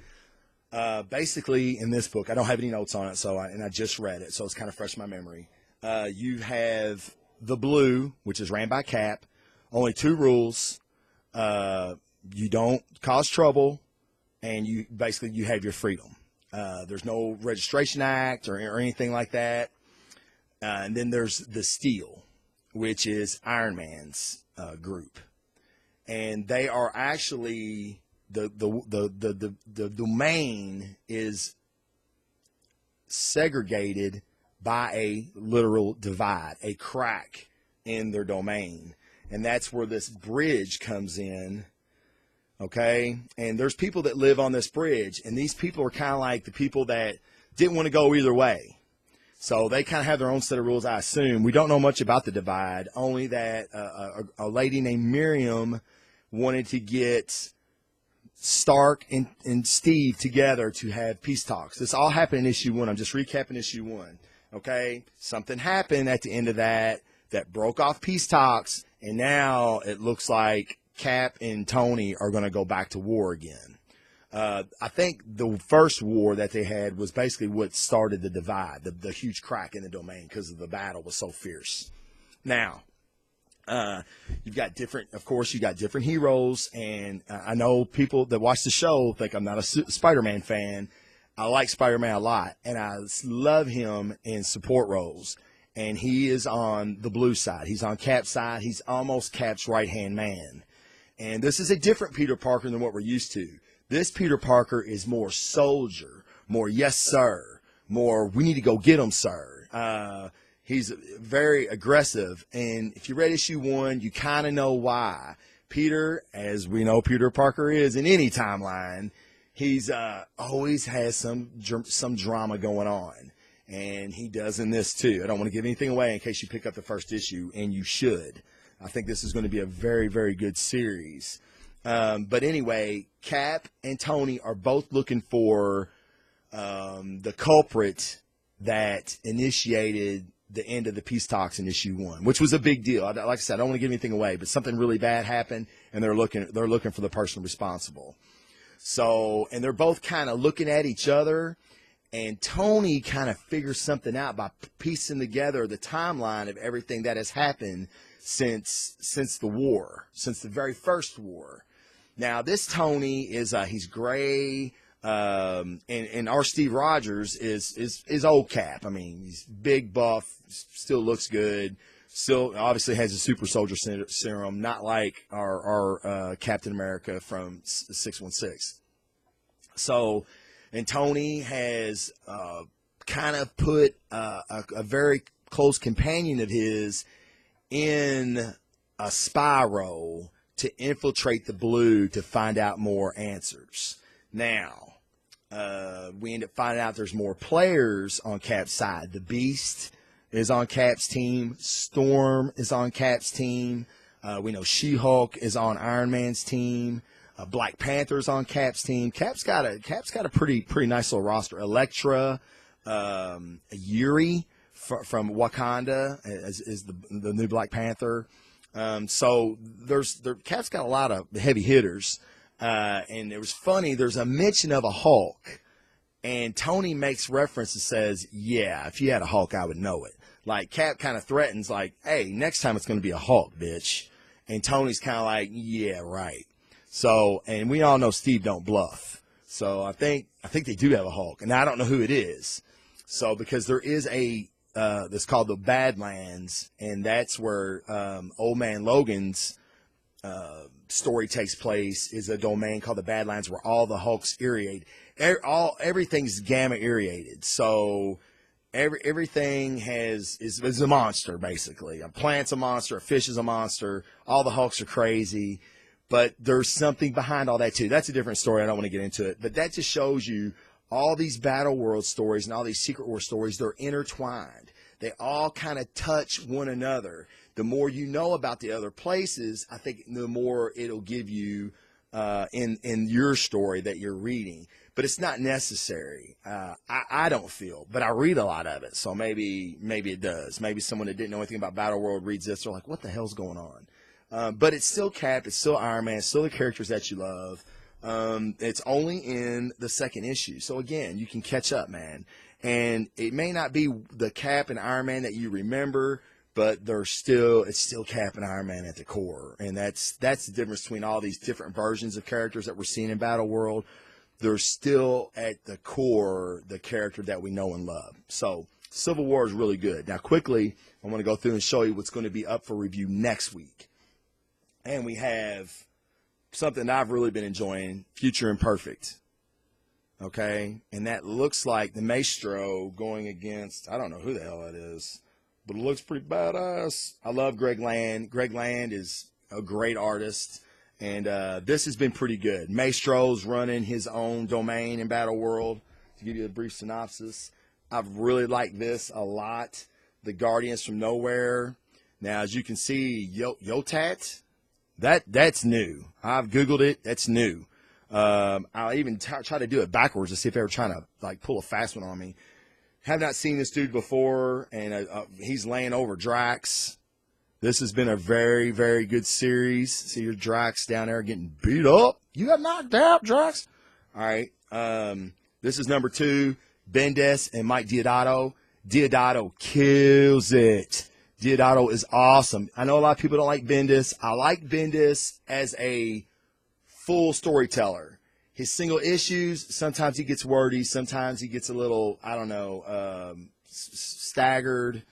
Basically, in this book, I don't have any notes on it, and I just read it, so it's kind of fresh in my memory. You have the Blue, which is ran by Cap. Only 2 rules. You don't cause trouble, and you have your freedom. There's no registration act or anything like that. And then there's the Steel, which is Iron Man's group, and they are actually the domain is segregated by a literal divide, a crack in their domain. And that's where this bridge comes in, okay? And there's people that live on this bridge, and these people are kind of like the people that didn't want to go either way. So they kind of have their own set of rules, I assume. We don't know much about the divide, only that a lady named Miriam wanted to get Stark and Steve together to have peace talks. This all happened in issue 1. I'm just recapping issue 1. Okay? Something happened at the end of that broke off peace talks, and now it looks like Cap and Tony are going to go back to war again. I think the first war that they had was basically what started the divide, the huge crack in the domain because of the battle was so fierce. Now, you've got different heroes, and I know people that watch the show think I'm not a Spider-Man fan. I like Spider-Man a lot, and I love him in support roles. And he is on the blue side. He's on Cap's side. He's almost Cap's right-hand man. And this is a different Peter Parker than what we're used to. This Peter Parker is more soldier, more yes, sir, more we need to go get him, sir. He's very aggressive. And if you read issue 1, you kind of know why. Peter, as we know Peter Parker is in any timeline, he's always has some drama going on. And he does in this too. I don't want to give anything away in case you pick up the first issue, and you should. I think this is going to be a very, very good series. But anyway, Cap and Tony are both looking for the culprit that initiated the end of the peace talks in issue 1, which was a big deal. Like I said, I don't want to give anything away, but something really bad happened, and they're looking for the person responsible. So, and they're both kind of looking at each other. And Tony kind of figures something out by piecing together the timeline of everything that has happened since the war, since the very first war. Now, this Tony is he's gray, and our Steve Rogers is old Cap. I mean, he's big, buff, still looks good, still obviously has a super soldier serum, not like our Captain America from 616. So. And Tony has kind of put a very close companion of his in a spy role to infiltrate the Blue to find out more answers. Now, we end up finding out there's more players on Cap's side. The Beast is on Cap's team. Storm is on Cap's team. We know She-Hulk is on Iron Man's team. Black Panther's on Cap's team. Cap's got a pretty nice little roster. Elektra, Yuri from Wakanda is the new Black Panther. So Cap's got a lot of heavy hitters. And it was funny. There's a mention of a Hulk, and Tony makes reference and says, "Yeah, if you had a Hulk, I would know it." Like Cap kind of threatens, like, "Hey, next time it's going to be a Hulk, bitch." And Tony's kind of like, "Yeah, right." So, and we all know Steve don't bluff. So I think they do have a Hulk, and I don't know who it is. So because there is that's called the Badlands, and that's where Old Man Logan's story takes place, is a domain called the Badlands where all the Hulks irradiate. Everything's gamma irradiated. So everything is a monster, basically. A plant's a monster, a fish is a monster, all the Hulks are crazy. But there's something behind all that, too. That's a different story. I don't want to get into it. But that just shows you all these Battle World stories and all these Secret War stories, they're intertwined. They all kind of touch one another. The more you know about the other places, I think the more it'll give you in your story that you're reading. But it's not necessary. I don't feel. But I read a lot of it. So maybe it does. Maybe someone that didn't know anything about Battle World reads this. They're like, what the hell's going on? But it's still Cap, it's still Iron Man, it's still the characters that you love. It's only in the second issue. So, again, you can catch up, man. And it may not be the Cap and Iron Man that you remember, but it's still Cap and Iron Man at the core. And that's the difference between all these different versions of characters that we're seeing in Battle World. They're still at the core the character that we know and love. So, Civil War is really good. Now, quickly, I want to go through and show you what's going to be up for review next week. And we have something I've really been enjoying, Future Imperfect. Okay? And that looks like the Maestro going against, I don't know who the hell that is, but it looks pretty badass. I love Greg Land. Greg Land is a great artist. And this has been pretty good. Maestro's running his own domain in Battle World. To give you a brief synopsis, I've really liked this a lot. The Guardians from Nowhere. Now, as you can see, Yotat. That's new. I've Googled it. That's new. I'll even try to do it backwards to see if they were trying to like pull a fast one on me. Have not seen this dude before, and he's laying over Drax. This has been a very, very good series. See your Drax down there getting beat up. You got knocked out, Drax. All right. This is number 2, Bendis and Mike Deodato. Deodato kills it. Deodato is awesome. I know a lot of people don't like Bendis. I like Bendis as a full storyteller. His single issues, sometimes he gets wordy. Sometimes he gets a little, I don't know, staggered,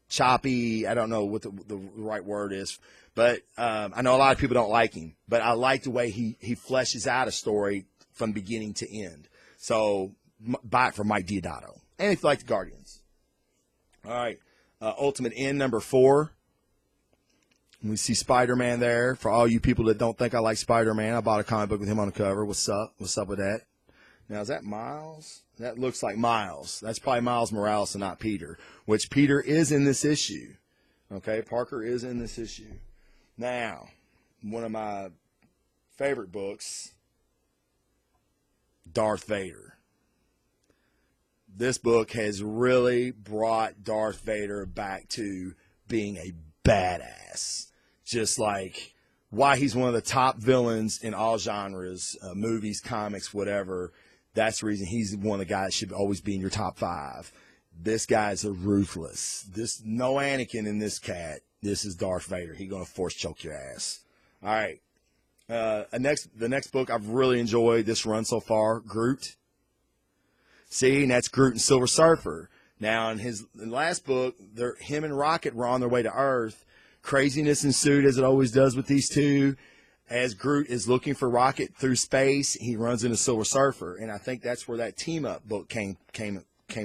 choppy. I don't know what the right word is. But I know a lot of people don't like him. But I like the way he fleshes out a story from beginning to end. So buy it from Mike Deodato. And if you like the Guardians. All right. Ultimate End number 4. We see Spider-Man there. For all you people that don't think I like Spider-Man, I bought a comic book with him on the cover. What's up? What's up with that? Now, is that Miles? That looks like Miles. That's probably Miles Morales and not Peter, which Peter is in this issue. Okay, Parker is in this issue. Now, one of my favorite books, Darth Vader. This book has really brought Darth Vader back to being a badass. Just like why he's one of the top villains in all genres, movies, comics, whatever. That's the reason he's one of the guys that should always be in your top 5. This guy's a ruthless. No Anakin in this cat. This is Darth Vader. He's going to force choke your ass. All right. The next book I've really enjoyed this run so far, Groot. See, and that's Groot and Silver Surfer. Now, in his last book, him and Rocket were on their way to Earth. Craziness ensued, as it always does with these two. As Groot is looking for Rocket through space, he runs into Silver Surfer, and I think that's where that team-up book came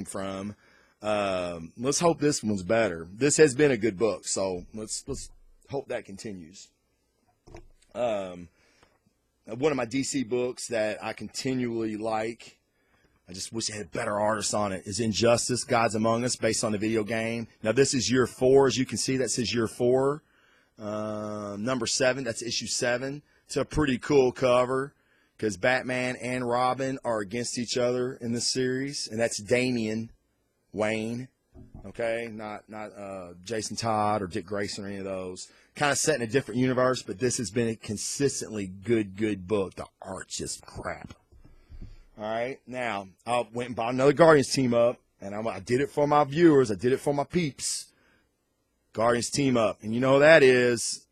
from. Let's hope this one's better. This has been a good book, so let's hope that continues. One of my DC books that I continually like, I just wish they had better artists on it, is Injustice, Gods Among Us, based on the video game. Now, this is year 4. As you can see, that says year 4. Number 7, that's issue 7. It's a pretty cool cover because Batman and Robin are against each other in this series, and that's Damian Wayne, okay? Not Jason Todd or Dick Grayson or any of those. Kind of set in a different universe, but this has been a consistently good book. The art's just crap. All right, now, I went and bought another Guardians team up, and I did it for my viewers. I did it for my peeps. Guardians team up. And you know who that is?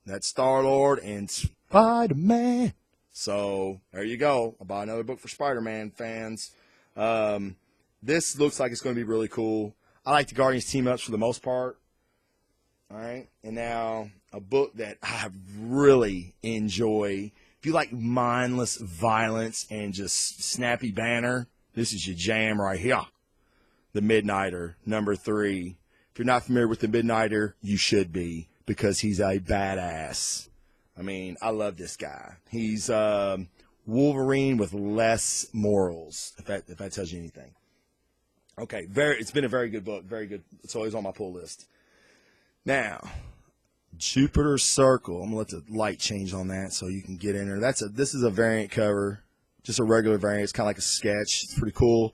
That's Star-Lord and Spider-Man. So, there you go. I bought another book for Spider-Man fans. This looks like it's going to be really cool. I like the Guardians team ups for the most part. All right, and now a book that I really enjoy. If you like mindless violence and just snappy banner, this is your jam right here. The Midnighter, number 3. If you're not familiar with the Midnighter, you should be, because he's a badass. I mean, I love this guy. He's Wolverine with less morals, if that tells you anything. Okay, it's been a very good book, very good. It's always on my pull list. Now, Jupiter Circle. I'm going to let the light change on that so you can get in there. This is a variant cover, just a regular variant. It's kind of like a sketch. It's pretty cool.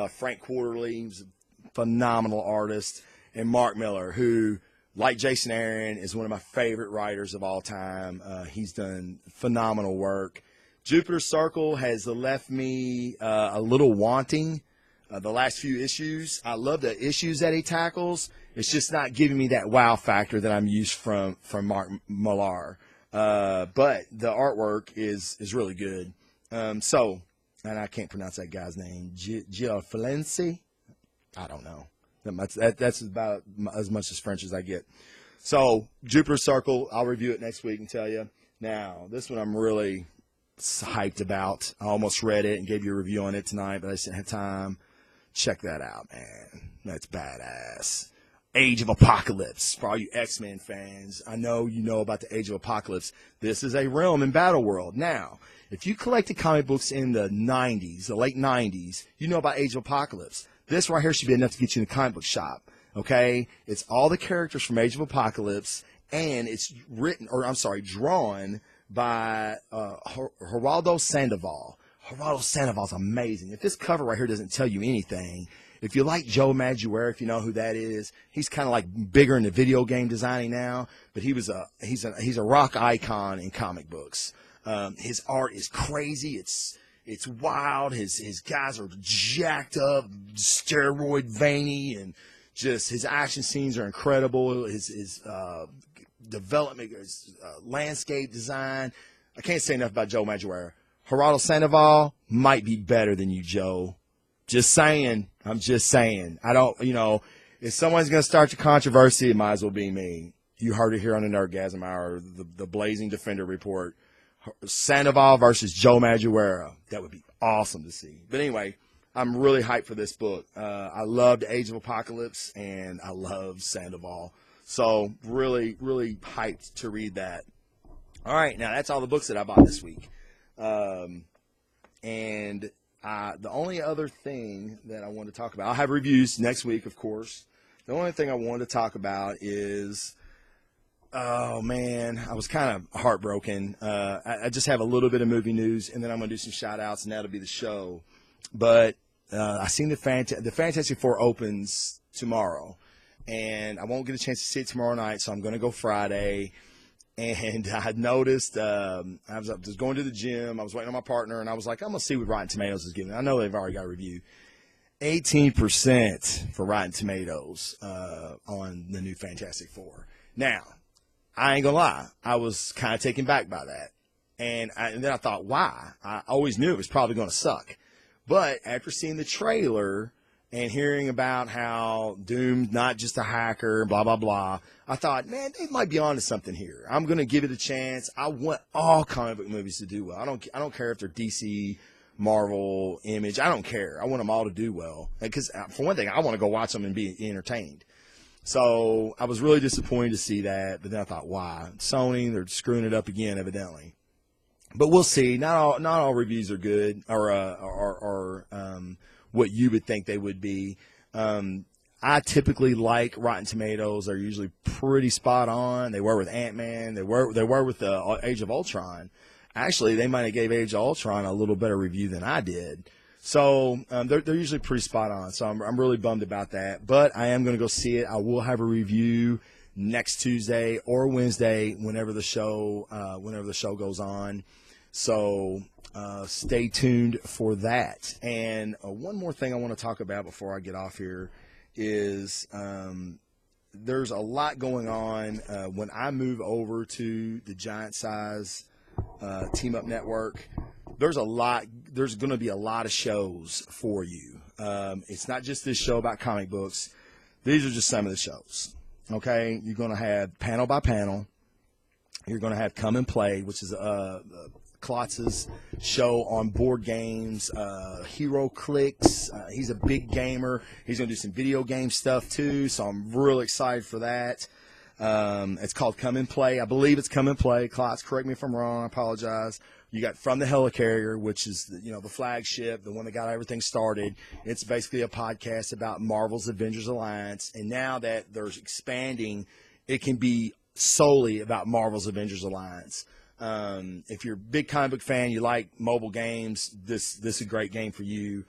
Frank Quarterly, he's a phenomenal artist. And Mark Miller, who, like Jason Aaron, is one of my favorite writers of all time. He's done phenomenal work. Jupiter Circle has left me a little wanting the last few issues. I love the issues that he tackles. It's just not giving me that wow factor that I'm used from Mark Millar. But the artwork is really good. And I can't pronounce that guy's name. Gianfranci? I don't know. That's about as much as French as I get. So, Jupiter Circle, I'll review it next week and tell you. Now, this one I'm really hyped about. I almost read it and gave you a review on it tonight, but I just didn't have time. Check that out, man. That's badass. Age of Apocalypse. For all you X-Men fans, I know you know about the Age of Apocalypse. This is a realm in Battle World. Now, if you collected comic books in the 90s, the late 90s, you know about Age of Apocalypse. This right here should be enough to get you in the comic book shop, okay? It's all the characters from Age of Apocalypse, and it's drawn by Geraldo Sandoval. Geraldo Sandoval's amazing. If this cover right here doesn't tell you anything, if you like Joe Madureira, if you know who that is, he's kind of like bigger into video game designing now, but he's a rock icon in comic books. His art is crazy. It's wild. His guys are jacked up, steroid veiny, and just his action scenes are incredible. His development, his landscape design. I can't say enough about Joe Madureira. Geraldo Sandoval might be better than you, Joe. Just saying. I'm just saying. I don't, if someone's going to start the controversy, it might as well be me. You heard it here on the Nerdgazm Hour, the Blazing Defender Report. Sandoval versus Joe Madureira. That would be awesome to see. But anyway, I'm really hyped for this book. I loved Age of Apocalypse, and I love Sandoval. So really, really hyped to read that. All right, now that's all the books that I bought this week. And the only other thing that I want to talk about, I'll have reviews next week, of course. The only thing I wanted to talk about is, oh, man, I was kind of heartbroken. I just have a little bit of movie news, and then I'm going to do some shout-outs, and that'll be the show. But I seen the Fantastic Four opens tomorrow, and I won't get a chance to see it tomorrow night, so I'm going to go Friday. And I noticed I was just going to the gym. I was waiting on my partner, and I was like, I'm going to see what Rotten Tomatoes is giving. I know they've already got a review. 18% for Rotten Tomatoes on the new Fantastic Four. Now, I ain't going to lie. I was kind of taken back by that. And then I thought, why? I always knew it was probably going to suck. But after seeing the trailer and hearing about how Doom's not just a hacker, blah, blah, blah, I thought, man, they might be onto something here. I'm going to give it a chance. I want all comic book movies to do well. I don't care if they're DC, Marvel, Image. I don't care. I want them all to do well. Because, for one thing, I want to go watch them and be entertained. So I was really disappointed to see that. But then I thought, why? Sony, they're screwing it up again, evidently. But we'll see. Not all reviews are good or what you would think they would be. I typically like Rotten Tomatoes. They're usually pretty spot on. They were with Ant-Man. They were with Age of Ultron. Actually, they might have gave Age of Ultron a little better review than I did. So they're usually pretty spot on. So I'm really bummed about that. But I am going to go see it. I will have a review next Tuesday or Wednesday whenever the show goes on. So stay tuned for that. And one more thing I want to talk about before I get off here is there's a lot going on when I move over to the Giant Size Team Up Network. There's going to be a lot of shows for you. It's not just this show about comic books. These are just some of the shows. Okay, you're going to have Panel by Panel. You're going to have Come and Play, which is Klotz's show on board games, Hero Clicks. He's a big gamer. He's going to do some video game stuff too, so I'm real excited for that. It's called Come and Play. I believe it's Come and Play. Klotz, correct me if I'm wrong. I apologize. You got From the Helicarrier, which is the flagship, the one that got everything started. It's basically a podcast about Marvel's Avengers Alliance, and now that they're expanding, it can be solely about Marvel's Avengers Alliance. If you're a big comic book fan, you like mobile games, this is a great game for you.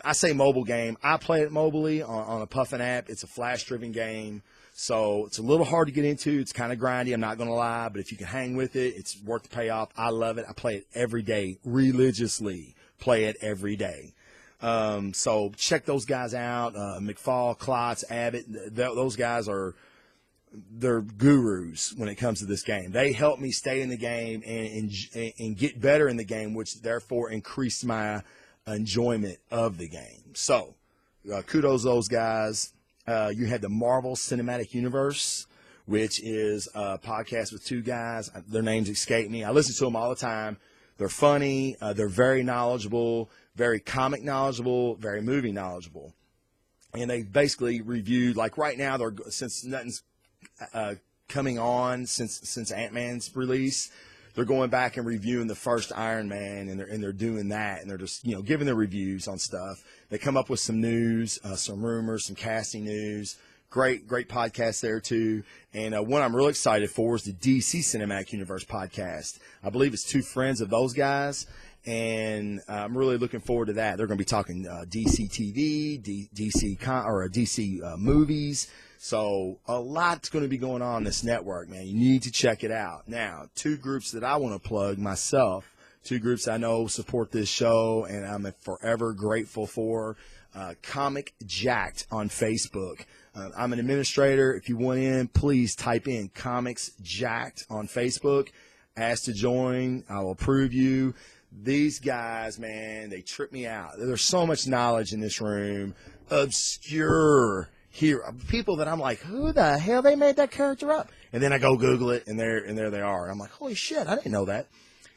I say mobile game. I play it mobily on a Puffin app. It's a flash-driven game, so it's a little hard to get into. It's kind of grindy, I'm not going to lie, but if you can hang with it, it's worth the payoff. I love it. I play it every day, religiously play it every day. So check those guys out, McFall, Klotz, Abbott. Those guys they're gurus when it comes to this game. They help me stay in the game and get better in the game, which therefore increased my enjoyment of the game. So kudos to those guys. You had the Marvel Cinematic Universe, which is a podcast with two guys. Their names escape me. I listen to them all the time. They're funny. They're very knowledgeable, very comic knowledgeable, very movie knowledgeable. And they basically reviewed, like right now, since nothing's coming on since Ant-Man's release, they're going back and reviewing the first Iron Man, and they're doing that, and they're just giving their reviews on stuff. They come up with some news, some rumors, some casting news, Great podcast there too. And one I'm really excited for is the DC Cinematic Universe podcast. I believe it's two friends of those guys, and I'm really looking forward to that. They're going to be talking DC TV, DC movies. So a lot's going to be going on this network, man. You need to check it out. Now, two groups that I want to plug myself, two groups I know support this show, and I'm forever grateful for. Comic Jacked on Facebook. I'm an administrator. If you want in, please type in Comics Jacked on Facebook. Ask to join. I will approve you. These guys, man, they trip me out. There's so much knowledge in this room. Obscure people that I'm like, who the hell they made that character up? And then I go Google it, and there they are. And I'm like, holy shit, I didn't know that.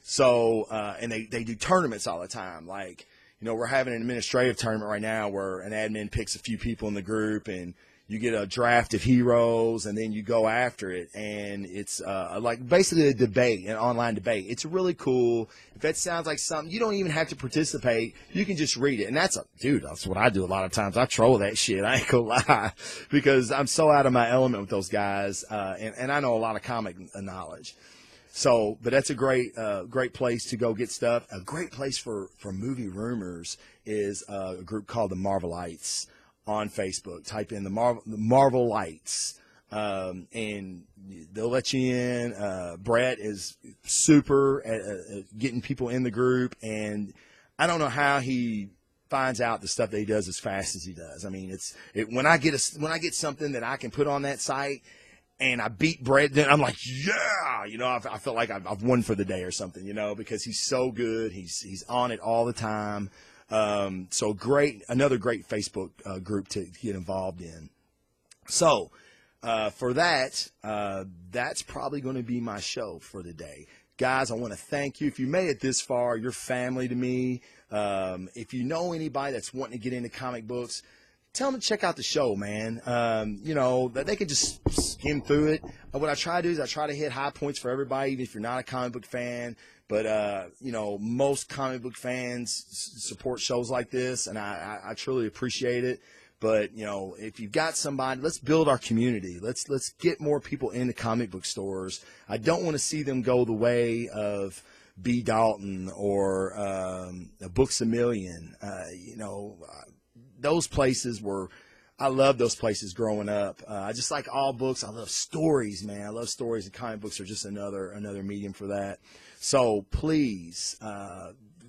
So, and they do tournaments all the time. Like, you know, we're having an administrative tournament right now where an admin picks a few people in the group, and you get a draft of heroes, and then you go after it. And it's like basically a debate, an online debate. It's really cool. If that sounds like something, you don't even have to participate. You can just read it. And that's what I do a lot of times. I troll that shit. I ain't gonna lie, because I'm so out of my element with those guys. And I know a lot of comic knowledge. So, but that's a great place to go get stuff. A great place for movie rumors is a group called the Marvelites on Facebook. Type in the Marvelites, and they'll let you in. Brett is super at getting people in the group, and I don't know how he finds out the stuff that he does as fast as he does. I mean, when I get something that I can put on that site, and I beat Brett, then I'm like, yeah, you know, I feel like I've won for the day or something, you know, because he's so good. He's on it all the time. So another great Facebook group to get involved in. So for that, that's probably going to be my show for the day. Guys, I want to thank you. If you made it this far, you're family to me. If you know anybody that's wanting to get into comic books, tell them to check out the show, man. You know, that they can just skim through it. What I try to do is I try to hit high points for everybody, even if you're not a comic book fan. But, you know, most comic book fans support shows like this, and I truly appreciate it. But, you know, if you've got somebody, let's build our community. Let's get more people into comic book stores. I don't want to see them go the way of B. Dalton or Books A Million. You know, those places I love those places growing up. I just like all books. I love stories, man. I love stories, and comic books are just another medium for that. So please,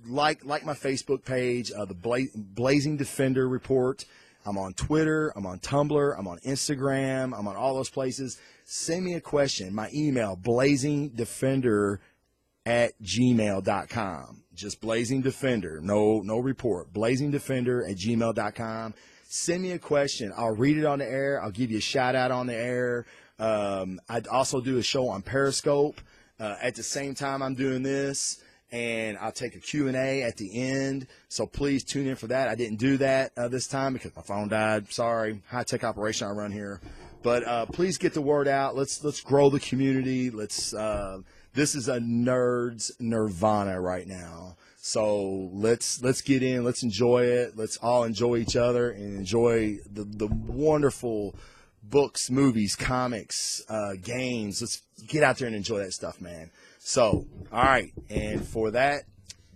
like my Facebook page, the Blazing Defender Report. I'm on Twitter. I'm on Tumblr. I'm on Instagram. I'm on all those places. Send me a question. My email, blazingdefender@gmail.com. Just Blazing Defender. No report. blazingdefender@gmail.com. Send me a question. I'll read it on the air. I'll give you a shout out on the air. I'd also do a show on Periscope at the same time I'm doing this, and I'll take a Q&A at the end. So please tune in for that. I didn't do that this time because my phone died. Sorry, high-tech operation I run here. But please get the word out. Let's grow the community. This is a nerd's nirvana right now. So let's get in. Let's enjoy it. Let's all enjoy each other and enjoy the wonderful books, movies, comics, games. Let's get out there and enjoy that stuff, man. So, all right. And for that,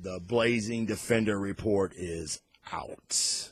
the Blazing Defender Report is out.